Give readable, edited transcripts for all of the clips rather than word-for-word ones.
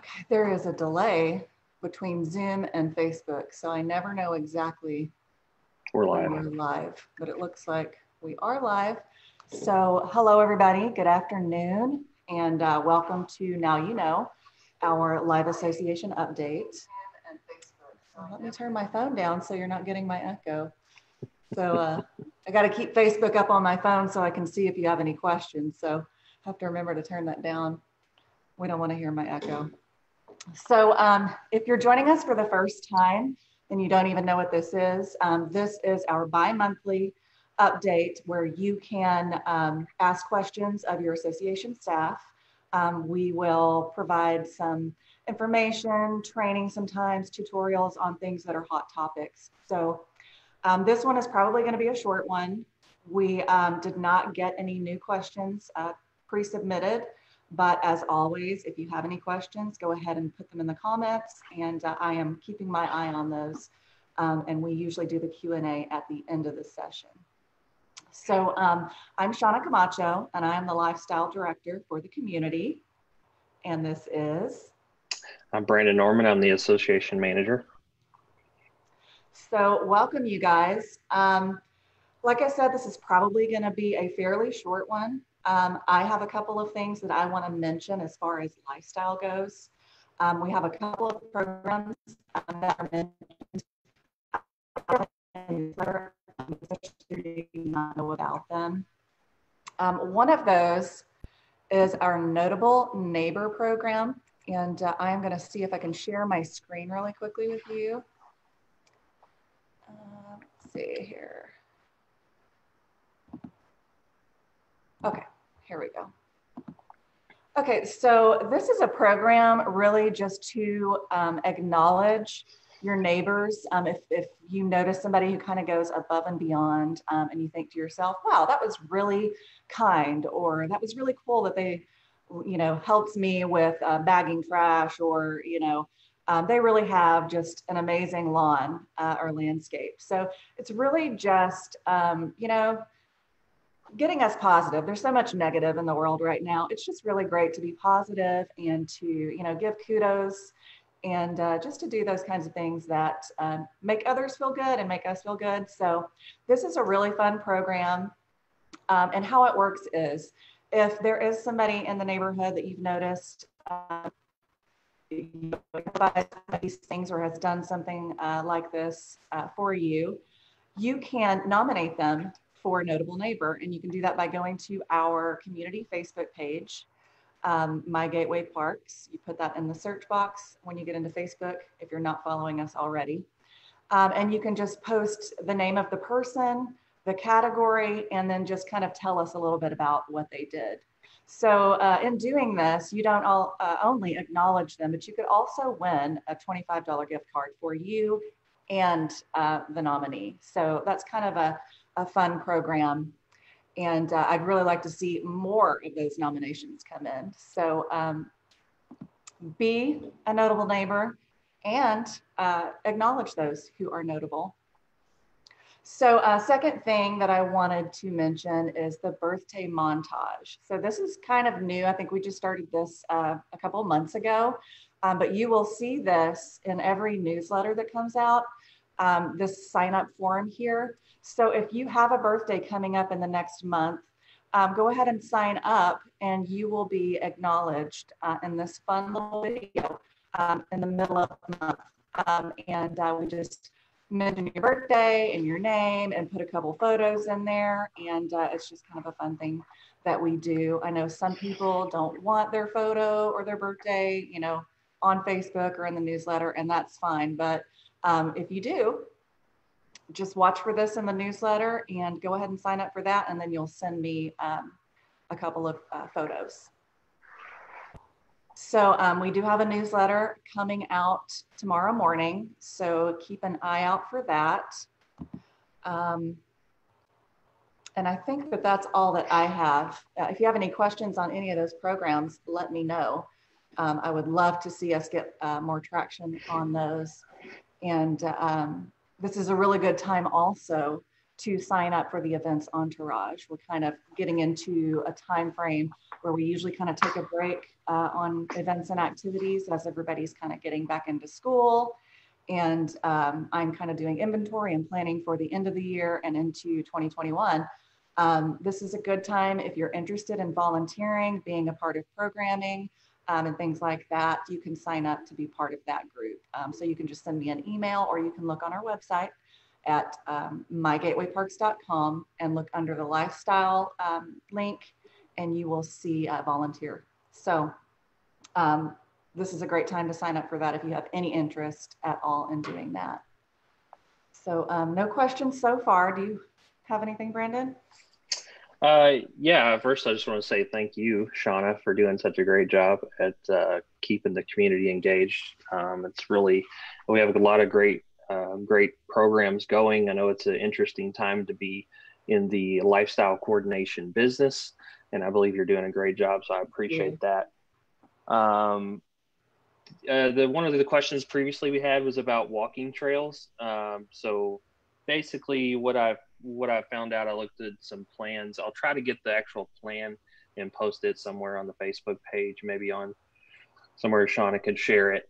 Okay, there is a delay between Zoom and Facebook, so I never know exactly We're when live. we're live, but it looks like we are live. So hello, everybody. Good afternoon, and welcome to Now You Know, our live association update. So let me turn my phone down so you're not getting my echo. So I got to keep Facebook up on my phone so I can see if you have any questions. So I have to remember to turn that down. We don't want to hear my echo. So if you're joining us for the first time and you don't even know what this is our bi-monthly update where you can ask questions of your association staff. We will provide some information, training sometimes, tutorials on things that are hot topics. So this one is probably going to be a short one. We did not get any new questions pre-submitted. But as always, if you have any questions, go ahead and put them in the comments, and I am keeping my eye on those. And we usually do the Q&A at the end of the session. So I'm Shauna Camacho, and I am the Lifestyle Director for the community. And this is? I'm Brandon Norman. I'm the Association Manager. So welcome, you guys. Like I said, this is probably going to be a fairly short one. I have a couple of things that I want to mention as far as lifestyle goes. We have a couple of programs that are mentioned. You not know about them. One of those is our Notable Neighbor program. And I am going to see if I can share my screen really quickly with you. Let's see here. Okay, here we go. Okay, so this is a program really just to acknowledge your neighbors. If you notice somebody who kind of goes above and beyond and you think to yourself, wow, that was really kind, or that was really cool that they, helped me with bagging trash, or, they really have just an amazing lawn or landscape. So it's really just, getting us positive. There's so much negative in the world right now. It's just really great to be positive and to, give kudos and just to do those kinds of things that make others feel good and make us feel good. So this is a really fun program. And how it works is if there is somebody in the neighborhood that you've noticed these things or has done something like this for you, you can nominate them for Notable Neighbor. And you can do that by going to our community Facebook page, My Gateway Parks. You put that in the search box when you get into Facebook, if you're not following us already. And you can just post the name of the person, the category, and then just kind of tell us a little bit about what they did. So in doing this, you don't only acknowledge them, but you could also win a $25 gift card for you and the nominee. So that's kind of a fun program. And I'd really like to see more of those nominations come in. So be a notable neighbor and acknowledge those who are notable. So second thing that I wanted to mention is the birthday montage. So this is kind of new. I think we just started this a couple of months ago, but you will see this in every newsletter that comes out, this sign up form here. So if you have a birthday coming up in the next month, go ahead and sign up and you will be acknowledged in this fun little video in the middle of the month. We just mention your birthday and your name and put a couple photos in there. And it's just kind of a fun thing that we do. I know some people don't want their photo or their birthday, on Facebook or in the newsletter, and that's fine. But if you do, just watch for this in the newsletter and go ahead and sign up for that. And then you'll send me a couple of photos. So we do have a newsletter coming out tomorrow morning. So keep an eye out for that. And I think that that's all that I have. If you have any questions on any of those programs, let me know. I would love to see us get more traction on those. And this is a really good time also to sign up for the events entourage. We're kind of getting into a time frame where we usually kind of take a break on events and activities as everybody's kind of getting back into school. And I'm kind of doing inventory and planning for the end of the year and into 2021. This is a good time if you're interested in volunteering, being a part of programming, and things like that. You can sign up to be part of that group. So you can just send me an email, or you can look on our website at mygatewayparks.com and look under the lifestyle link, and you will see volunteer. So this is a great time to sign up for that if you have any interest at all in doing that. So no questions so far. Do you have anything, Brandon? Yeah, first I just want to say thank you, Shauna, for doing such a great job at keeping the community engaged. It's really, we have a lot of great programs going. I know it's an interesting time to be in the lifestyle coordination business, and I believe you're doing a great job, so I appreciate that. One of the questions previously we had was about walking trails. So basically what I found out, I looked at some plans. I'll try to get the actual plan and post it somewhere on the Facebook page, maybe on somewhere Shauna could share it.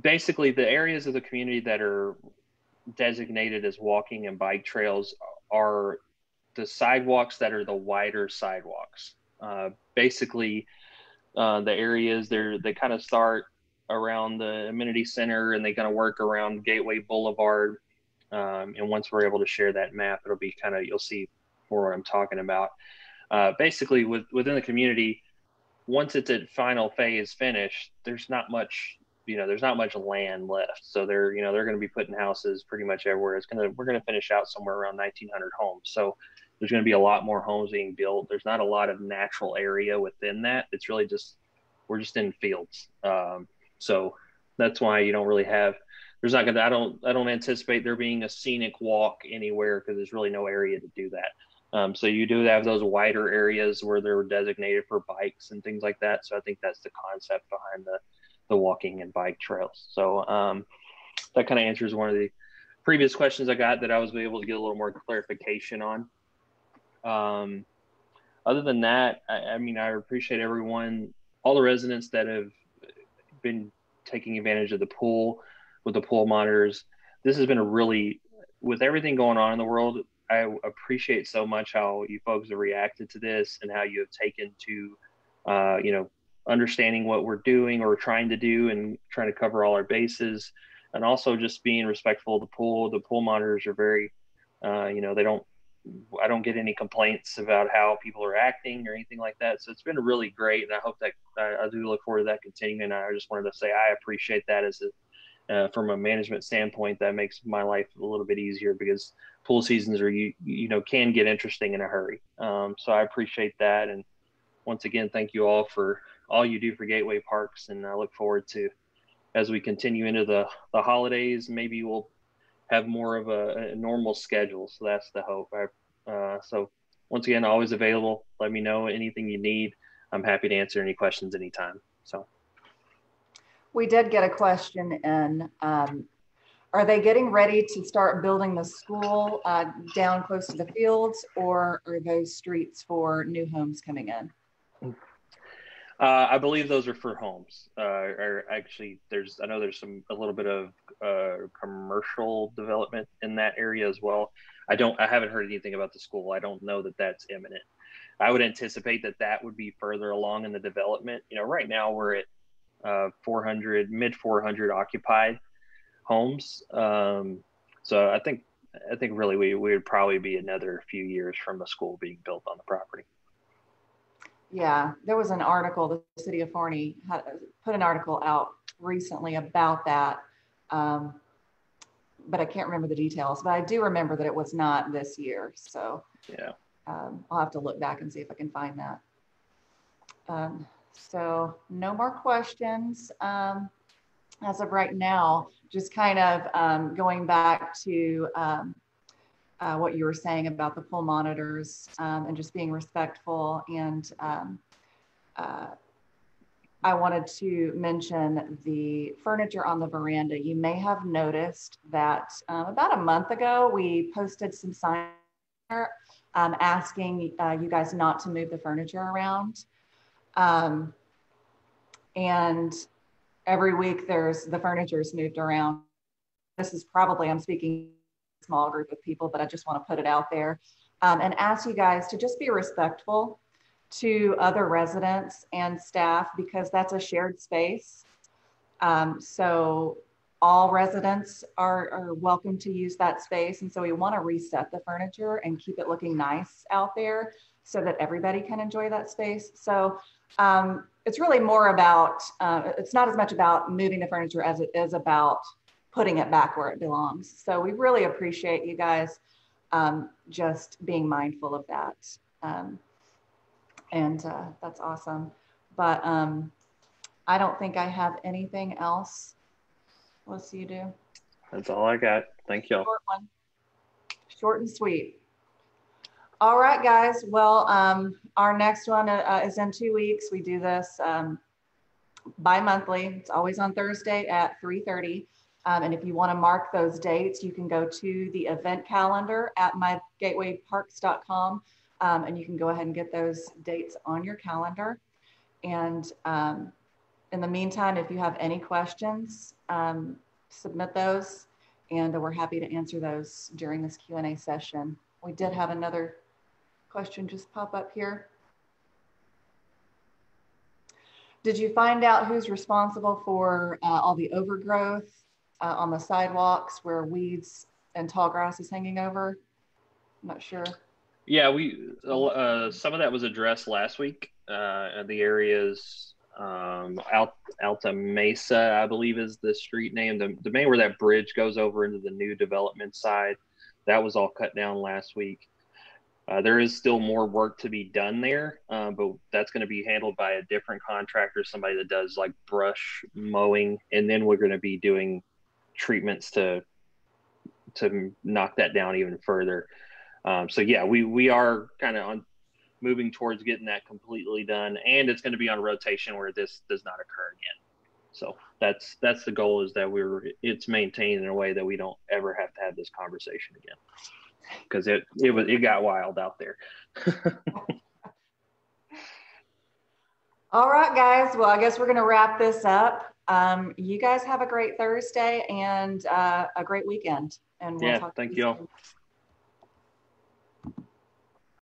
Basically, the areas of the community that are designated as walking and bike trails are the sidewalks that are the wider sidewalks. Basically, the areas they kind of start around the amenity center and they kind of work around Gateway Boulevard. And once we're able to share that map, it'll be kind of, you'll see more what I'm talking about. Basically, within the community, once it's at final phase finished, there's not much land left. So they're going to be putting houses pretty much everywhere. We're going to finish out somewhere around 1,900 homes. So there's going to be a lot more homes being built. There's not a lot of natural area within that. It's really we're just in fields. So that's why you don't really have, I don't anticipate there being a scenic walk anywhere, because there's really no area to do that. So you do have those wider areas where they're designated for bikes and things like that. So I think that's the concept behind the walking and bike trails. So that kind of answers one of the previous questions I got that I was able to get a little more clarification on. Other than that, I mean, I appreciate everyone, all the residents that have been taking advantage of the pool with the pool monitors. This has been with everything going on in the world, I appreciate so much how you folks have reacted to this and how you have taken to, understanding what we're doing or trying to do and trying to cover all our bases, and also just being respectful of the pool. The pool monitors are very, I don't get any complaints about how people are acting or anything like that. So it's been really great. And I hope that I do look forward to that continuing. And I just wanted to say, I appreciate that from a management standpoint. That makes my life a little bit easier, because pool seasons can get interesting in a hurry. So I appreciate that. And once again, thank you all for all you do for Gateway Parks. And I look forward to, as we continue into the holidays, maybe we'll have more of a normal schedule. So that's the hope. So once again, always available. Let me know anything you need. I'm happy to answer any questions anytime. So we did get a question in. Are they getting ready to start building the school down close to the fields, or are those streets for new homes coming in? I believe those are for homes. Or actually, I know there's a little bit of commercial development in that area as well. I haven't heard anything about the school. I don't know that that's imminent. I would anticipate that would be further along in the development. Right now we're at mid 400 occupied homes. So I think really we would probably be another few years from a school being built on the property. Yeah, there was an article, the city of Forney put an article out recently about that, but I can't remember the details, but I do remember that it was not this year. So yeah, I'll have to look back and see if I can find that. So no more questions as of right now, just kind of going back to what you were saying about the pool monitors and just being respectful. And I wanted to mention the furniture on the veranda. You may have noticed that about a month ago, we posted some signs asking you guys not to move the furniture around. And every week the furniture is moved around. This is probably, I'm speaking to a small group of people, but I just want to put it out there and ask you guys to just be respectful to other residents and staff, because that's a shared space. So all residents are welcome to use that space. And so we want to reset the furniture and keep it looking nice out there so that everybody can enjoy that space. So it's really more about, it's not as much about moving the furniture as it is about putting it back where it belongs. So we really appreciate you guys just being mindful of that. And that's awesome. But I don't think I have anything else. What's you do? That's all I got. Thank y'all. Short one. Short and sweet. All right, guys. Well, our next one is in 2 weeks. We do this bi-monthly. It's always on Thursday at 3:30. And if you want to mark those dates, you can go to the event calendar at mygatewayparks.com. And you can go ahead and get those dates on your calendar. And in the meantime, if you have any questions, submit those, and we're happy to answer those during this Q&A session. We did have another question just pop up here. Did you find out who's responsible for all the overgrowth on the sidewalks where weeds and tall grass is hanging over? I'm not sure. Yeah, some of that was addressed last week. The areas Alta Mesa, I believe is the street name. The main where that bridge goes over into the new development side, that was all cut down last week. There is still more work to be done there, but that's going to be handled by a different contractor, somebody that does like brush mowing, and then we're going to be doing treatments to knock that down even further. So yeah, we are kind of moving towards getting that completely done, and it's going to be on rotation where this does not occur again. So that's the goal, is that it's maintained in a way that we don't ever have to have this conversation again, because it got wild out there. All right, guys. Well, I guess we're going to wrap this up. You guys have a great Thursday and a great weekend. And we'll talk thank you all.